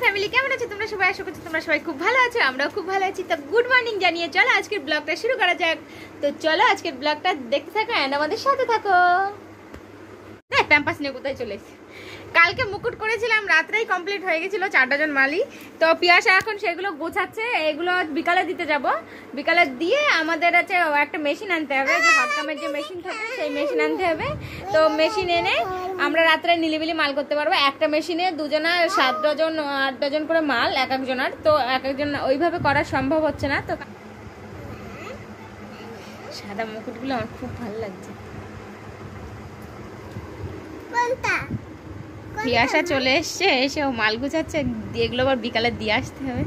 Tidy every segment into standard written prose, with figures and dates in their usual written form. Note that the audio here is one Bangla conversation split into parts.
ফ্যামিলি কেমন আছো তোমরা সবাই? আশা করছি তোমরা সবাই খুব ভালো আছো, আমরাও খুব ভালো আছি। তো গুড মর্নিং জানিয়ে চলো আজকের ব্লগটা শুরু করা যাক। তো চলো আজকের ব্লগটা দেখতে থাকো এন্ড আমাদের সাথে থাকো। হ্যাঁ, প্যাম্পাস নিয়ে কোথায় চলে এসেছি। কালকে মুকুট করেছিলাম, রাত্রেই কমপ্লিট হয়ে গেছিল 4 ডজন মালি। তো পিয়াসা এখন সেগুলো গোছাচ্ছে, এগুলো বিকালে দিতে যাব। বিকালে দিয়ে আমাদের আছে একটা মেশিন আনতে হবে, যে হটকামের যে মেশিন থাকে সেই মেশিন আনতে হবে। তো মেশিন এনে আমরা রাত্রে নিলিবিলি মাল করতে পারবো। একটা মেশিনে দুজনা 7 ডজন 8 ডজন করে মাল এক একজনের। তো এক একজন ওইভাবে করা সম্ভব হচ্ছে না। তো সাদা মুকুটগুলো আমার খুব ভালো লাগছে। পিয়াসা চলে এসছে, এসে ও মাল গুছাচ্ছে, এগুলো আবার বিকালে দিয়ে আসতে হবে।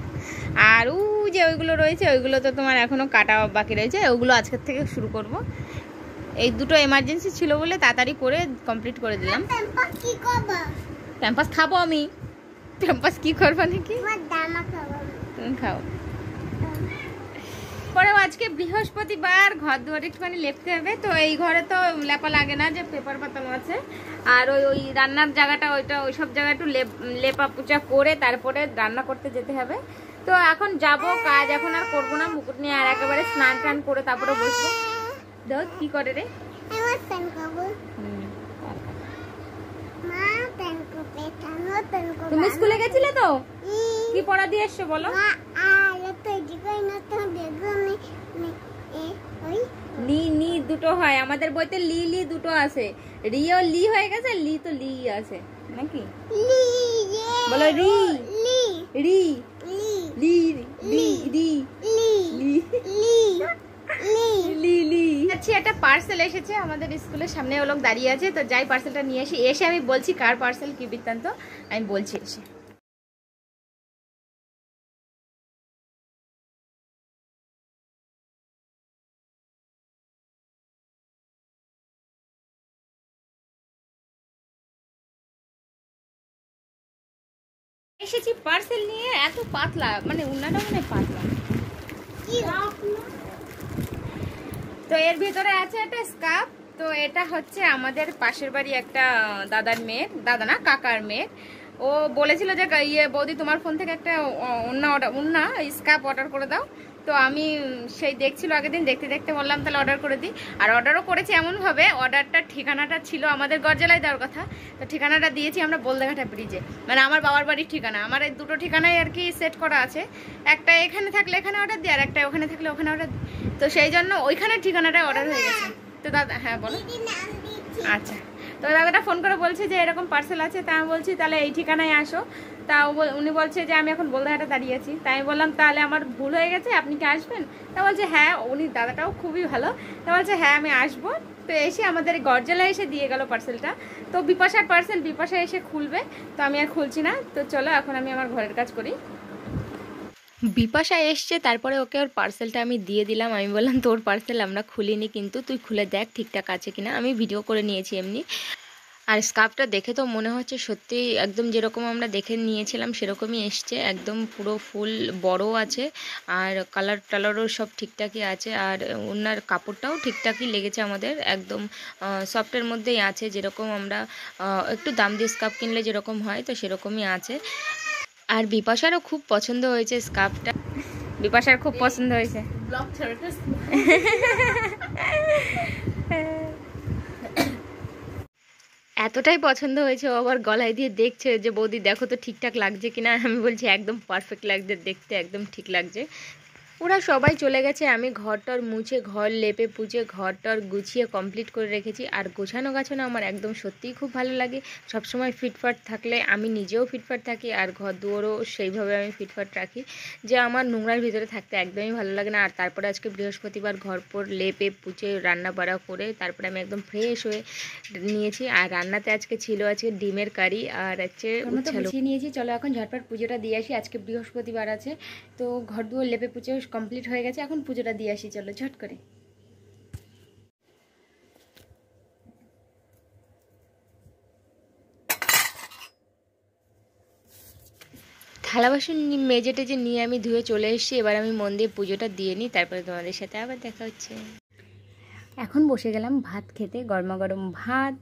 আর ও যে ওইগুলো রয়েছে ওইগুলো তো তোমার এখনো কাটা বাকি রয়েছে, ওগুলো আজকের থেকে শুরু করব। এই দুটো এমার্জেন্সি ছিল বলে তাড়াতাড়ি করে কমপ্লিট করে দিলাম। প্যাম্পাস খাবো আমি। প্যাম্পাস কি করবো নাকি? তুমি খাও। পরেও আজকে বৃহস্পতিবার, ঘর দুয়ার একটুখানি লেপতে হবে। তো এই ঘরে তো লেপা লাগে না, যে পেপার পাতানো আছে। আর ওই রান্নার জায়গাটা ওইসব জায়গা একটু লেপা পুচা করে তারপরে রান্না করতে যেতে হবে। তো এখন যাব, কাজ এখন আর করবো না। মুকুট নিয়ে আর একেবারে স্নান টান করে তারপরে বসবো। দেখ কি করে রে। তুমি স্কুলে গেছিলে তো? কি পড়া দিয়ে এসছো বলো? লি নি দুটো হয় আমাদের বইতে, লি লি দুটো আছে। রিও লি হয়ে গেছে, লি তো লি আছে নাকি? বলো রি রি লি লি রি লি লি। আচ্ছা, একটা পার্সেল এসেছে আমাদের স্কুলের সামনে, ও লোক দাঁড়িয়ে আছে। তো যাই পার্সেলটা নিয়ে আসি। এসে আমি বলছি কার পার্সেল কি বৃত্তান্ত আমি বলছি এসে। এসেছি পার্সেল নিয়ে। এত পাতলা, মানে উন্নাটা মনে পাতলা। তো এর ভিতরে আছে একটা স্কার্ফ। তো এটা হচ্ছে আমাদের পাশের বাড়ি একটা দাদার মেয়ের, দাদা না কাকার মেয়ের। ও বলেছিল যে বৌদি তোমার ফোন থেকে একটা উন্না স্কার্ফ অর্ডার করে দাও। তো আমি সেই দেখছিল আগের দিন, দেখতে দেখতে বললাম তাহলে অর্ডার করে দিই। আর অর্ডারও করেছি এমনভাবে, অর্ডারটার ঠিকানাটা ছিল আমাদের গড়জেলায় দেওয়ার কথা। তো ঠিকানাটা দিয়েছি আমরা বলদেঘাটা ব্রিজে, মানে আমার বাবার বাড়ির ঠিকানা। আমার এই দুটো ঠিকানায় আর কি সেট করা আছে। একটা এখানে থাকলে এখানে অর্ডার দিই, আর একটা ওখানে থাকলে ওখানে অর্ডার দিই। তো সেই জন্য ওইখানের ঠিকানাটায় অর্ডার হয়ে গেছে। তো দাদা, হ্যাঁ বলো। আচ্ছা, তো দাদাটা ফোন করে বলছে যে এরকম পার্সেল আছে। তা আমি বলছি তাহলে এই ঠিকানায় আসো। তা উনি বলছে যে আমি এখন বলদেঘাটে দাঁড়িয়ে আছি। তাই আমি বললাম তাহলে আমার ভুল হয়ে গেছে, আপনি কি আসবেন? তা বলছে হ্যাঁ, উনি দাদাটাও খুবই ভালো। তা বলছে হ্যাঁ আমি আসবো। তো এসে আমাদের গড়জেলায় এসে দিয়ে গেল পার্সেলটা। তো বিপাশার পার্সেল, বিপাশা এসে খুলবে। তো আমি আর খুলছি না। তো চলো এখন আমি আমার ঘরের কাজ করি। বিপাশা এসছে, তারপরে ওকে ওর পার্সেলটা আমি দিয়ে দিলাম। আমি বললাম তোর পার্সেল আমরা খুলিনি, কিন্তু তুই খুলে দেখ ঠিকঠাক আছে কিনা। আমি ভিডিও করে নিয়েছি এমনি। আর স্কার্ফটা দেখে তো মনে হচ্ছে সত্যি একদম যেরকম আমরা দেখে নিয়েছিলাম সেরকমই এসছে। একদম পুরো ফুল বড় আছে, আর কালার টালারও সব ঠিকঠাকই আছে। আর ওনার কাপড়টাও ঠিকঠাকই লেগেছে আমাদের, একদম সফটের মধ্যেই আছে, যেরকম আমরা একটু দাম দিয়ে স্কার্ফ কিনলে যেরকম হয় তো সেরকমই আছে। আর বিপাশারও খুব পছন্দ হয়েছে স্কার্ফটা। বিপাশার খুব পছন্দ হয়েছে। এতটাই পছন্দ হয়েছে, ও আবার গলায় দিয়ে দেখছে যে বৌদি দেখো তো ঠিকঠাক লাগছে কিনা। আমি বলছি একদম পারফেক্ট লাগছে, দেখতে একদম ঠিক লাগছে। ওরা সবাই চলে গেছে, আমি ঘরটার মুছে, ঘর লেপে পুছে, ঘরটার গুছিয়ে কমপ্লিট করে রেখেছি। আর গোছানো গাছানো আমার একদম সত্যিই খুব ভালো লাগে। সবসময় ফিটফাট থাকলে আমি নিজেও ফিটফাট থাকি, আর ঘর দুয়ারও সেইভাবে আমি ফিটফাট রাখি, যে আমার নোংরার ভিতরে থাকতে একদমই ভালো লাগে না। আর তারপরে আজকে বৃহস্পতিবার, ঘর পর লেপে পুছে রান্না বাড়া করে তারপরে আমি একদম ফ্রেশ হয়ে নিয়েছি। আর রান্নাতে আজকে ছিল ডিমের কারি আর হচ্ছে গুছিয়ে নিয়েছি। চলো এখন ঝটপট পুজোটা দিয়ে আসি, আজকে বৃহস্পতিবার আছে। তো ঘর দুয়ার লেপে পুজো কমপ্লিট হয়ে গেছে, এখন পুজোটা দিয়ে আসি। চলো ঝট করে। থালা বাসন মেজে টেজে নিয়ে আমি ধুয়ে চলে এসেছি। এবার আমি মন দিয়ে পুজোটা দিয়ে নিই, তারপরে তোমাদের সাথে আবার দেখা হচ্ছে। এখন বসে গেলাম ভাত খেতে। গরমা গরম ভাত,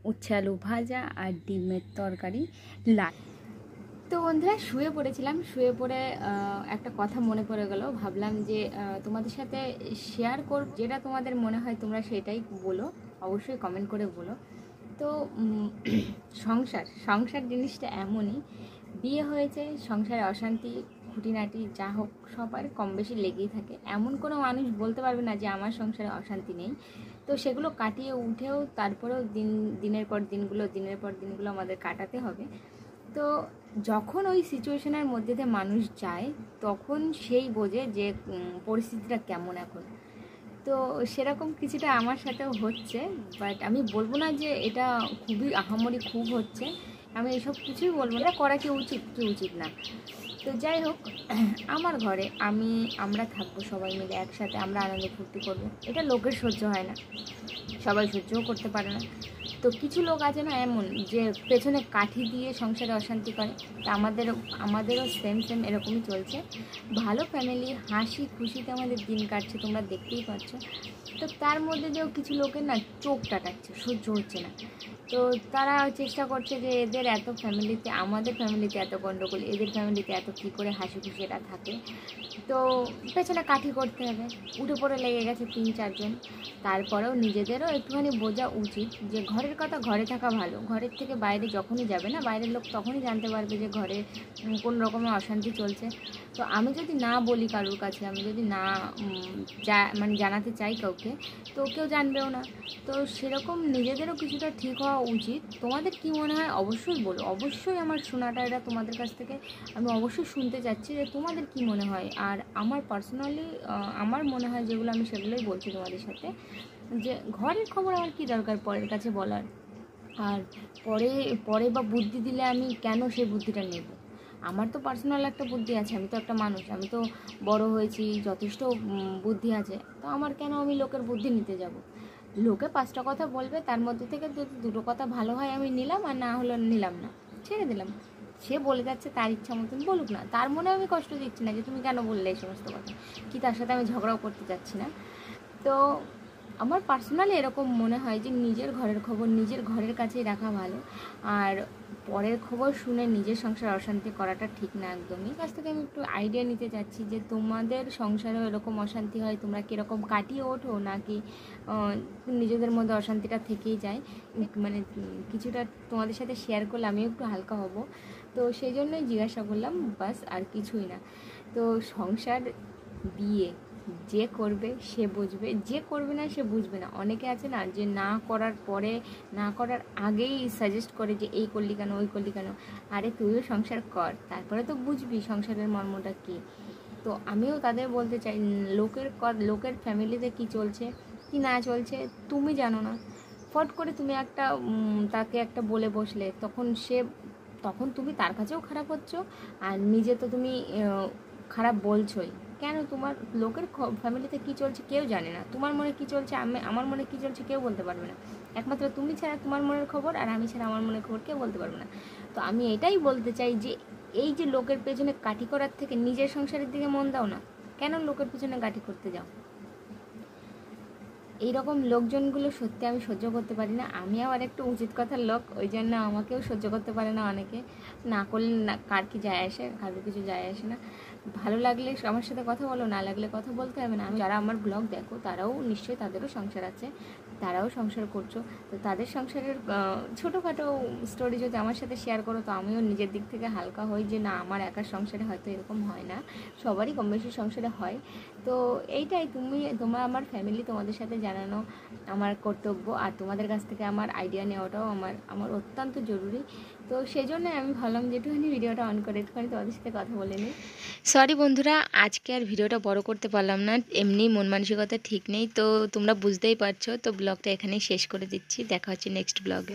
উচ্ছে আলু ভাজা আর ডিমের তরকারি। লাল তো বন্ধুরা শুয়ে পড়েছিলাম, শুয়ে পড়ে একটা কথা মনে পড়ে গেল, ভাবলাম যে তোমাদের সাথে শেয়ার করব, যেটা তোমাদের মনে হয় তোমরা সেটাই বলো, অবশ্যই কমেন্ট করে বলো। তো সংসার জিনিসটা এমনই, বিয়ে হয়েছে, সংসারে অশান্তি খুঁটিনাটি যা হোক সবার কম বেশি লেগেই থাকে। এমন কোনো মানুষ বলতে পারবে না যে আমার সংসারে অশান্তি নেই। তো সেগুলো কাটিয়ে উঠেও তারপরেও দিনের পর দিনগুলো আমাদের কাটাতে হবে। তো যখন ওই সিচুয়েশনের মধ্যে দিয়ে মানুষ যায় তখন সেই বোঝে যে পরিস্থিতিটা কেমন এখন। তো সেরকম কিছুটা আমার সাথেও হচ্ছে, বাট আমি বলবো না যে এটা খুবই আহামরি খুব হচ্ছে, আমি এসব কিছুই বলবো না, করা কি উচিত কি উচিত না। তো যাই হোক, আমার ঘরে আমরা থাকবো সবাই মিলে একসাথে, আমরা আনন্দ ফুর্তি করবো, এটা লোকের সহ্য হয় না, সবাই সহ্যও করতে পারে না। তো কিছু লোক আছে না এমন, যে পেছনে কাঠি দিয়ে সংসারে অশান্তি করে। তা আমাদেরও সেম এরকমই চলছে। ভালো ফ্যামিলি, হাসি খুশিতে আমাদের দিন কাটছে, তোমরা দেখতেই পাচ্ছ। তো তার মধ্যে দিয়েও কিছু লোকের না চোখ টাটাচ্ছে, সহ্য হচ্ছে না। তো তারা চেষ্টা করছে যে এদের এত ফ্যামিলিতে, আমাদের ফ্যামিলিতে এত গণ্ডগোল, এদের ফ্যামিলিতে এত কী করে হাসি খুশি এরা থাকে। তো পেছনে কাঠি করতে হবে, উঠে পড়ে লেগে গেছে 3-4 জন। তারপরেও নিজেদেরও একটুখানি বোঝা উচিত যে ঘরের কথা ঘরে থাকা ভালো, ঘরের থেকে বাইরে যখনই যাবে না, বাইরের লোক তখনই জানতে পারবে যে ঘরে কোন রকমের অশান্তি চলছে। তো আমি যদি না বলি কারোর কাছে, আমি যদি না জানাতে চাই কাউকে, তো কেউ জানবেও না। তো সেরকম নিজেদেরও কিছুটা ঠিক হওয়া উচিত। তোমাদের কি মনে হয় অবশ্যই বলো, অবশ্যই আমার শোনাটা এটা তোমাদের কাছ থেকে আমি অবশ্যই শুনতে চাচ্ছি যে তোমাদের কি মনে হয়। আর আমার পার্সোনালি আমার মনে হয় যেগুলো, আমি সেগুলোই বলছি তোমাদের সাথে, যে ঘরের খবর আমার কী দরকার পরের কাছে বলার। আর পরে বা বুদ্ধি দিলে আমি কেন সেই বুদ্ধিটা নেব? আমার তো পার্সোনাল একটা বুদ্ধি আছে, আমি তো একটা মানুষ, আমি তো বড় হয়েছি, যথেষ্ট বুদ্ধি আছে। তো আমার কেন আমি লোকের বুদ্ধি নিতে যাব? লোকে 5টা কথা বলবে, তার মধ্যে থেকে যদি 2টো কথা ভালো হয় আমি নিলাম, আর না হলো নিলাম না, ছেড়ে দিলাম। সে বলে যাচ্ছে, তার ইচ্ছা মতন বলুক না, তার মনে আমি কষ্ট দিচ্ছি না যে তুমি কেন বললে এই সমস্ত কথা, কি তার সাথে আমি ঝগড়াও করতে চাচ্ছি না। তো আমার পার্সোনালি এরকম মনে হয় যে নিজের ঘরের খবর নিজের ঘরের কাছেই রাখা ভালো। আর পরের খবর শুনে নিজের সংসার অশান্তি করাটা ঠিক না একদমই। কাছ থেকে আমি একটু আইডিয়া নিতে চাচ্ছি যে তোমাদের সংসারেও এরকম অশান্তি হয়, তোমরা কীরকম কাটিয়ে ওঠো, নাকি নিজেদের মধ্যে অশান্তিটা থেকেই যায়। মানে কিছুটা তোমাদের সাথে শেয়ার করলে আমিও একটু হালকা হব। তো সেই জন্যই জিজ্ঞাসা করলাম, বাস, আর কিছুই না। তো সংসার, বিয়ে যে করবে সে বুঝবে, যে করবে না সে বুঝবে না। অনেকে আছে না যে না করার পরে, না করার আগেই সাজেস্ট করে যে এই করলি কেন, ওই করলি কেন। আরে তুইও সংসার কর, তারপরে তো বুঝবি সংসারের মর্মটা কী। তো আমিও তাদের বলতে চাই, লোকের ফ্যামিলিতে কি চলছে কি না চলছে তুমি জানো না। ফট করে তুমি তাকে একটা বলে বসলে, তখন তুমি তার কাছেও খারাপ হচ্ছ, আর নিজে তো তুমি খারাপ বলছোই। কেন? তোমার লোকের ফ্যামিলিতে কী চলছে কেউ জানে না, তোমার মনে কী চলছে, আমার মনে কী চলছে কেউ বলতে পারবে না। একমাত্র তুমি ছাড়া তোমার মনের খবর, আর আমি ছাড়া আমার মনের খবর কেউ বলতে পারবে না। তো আমি এটাই বলতে চাই যে এই যে লোকের পেছনে কাঠি করার থেকে নিজের সংসারের দিকে মন দাও না, কেন লোকের পেছনে কাঠি করতে যাও? এইরকম লোকজনগুলো সত্যি আমি সহ্য করতে পারি না। আমি আবার একটু উচিত কথার লোক, ওই জন্য আমাকেও সহ্য করতে পারে না অনেকে। না করলে না, কার কি যায় আসে, কারোর কিছু যায় আসে না। ভালো লাগলে আমার সাথে কথা বলো, না লাগলে কথা বলতে হবে না। যারা আমার ব্লগ দেখো তারাও নিশ্চয়ই, তাদেরও সংসার আছে, তারাও সংসার করছো। তো তাদের সংসারের ছোটোখাটো স্টোরি যদি আমার সাথে শেয়ার করো, তো আমিও নিজের দিক থেকে হালকা হই যে না, আমার একার সংসারে হয়তো এরকম হয় না, সবারই কম বেশি সংসারে হয়। তো এইটাই, তোমরা আমার ফ্যামিলি, তোমাদের সাথে জানানো আমার কর্তব্য, আর তোমাদের কাছ থেকে আমার আইডিয়া নেওয়াটাও আমার অত্যন্ত জরুরি। তো সেই জন্য আমি ভাবলাম যে একটুখানি ভিডিওটা অন করে একটুখানি তোমাদের সাথে কথা বলে নিই। সরি বন্ধুরা, আজকে আর ভিডিওটা বড় করতে পারলাম না, এমনি মন মানসিকতা ঠিক নেই, তো তোমরা বুঝতেই পারছো। তো ব্লগটা এখানেই শেষ করে দিচ্ছি, দেখা হচ্ছে নেক্সট ব্লগে।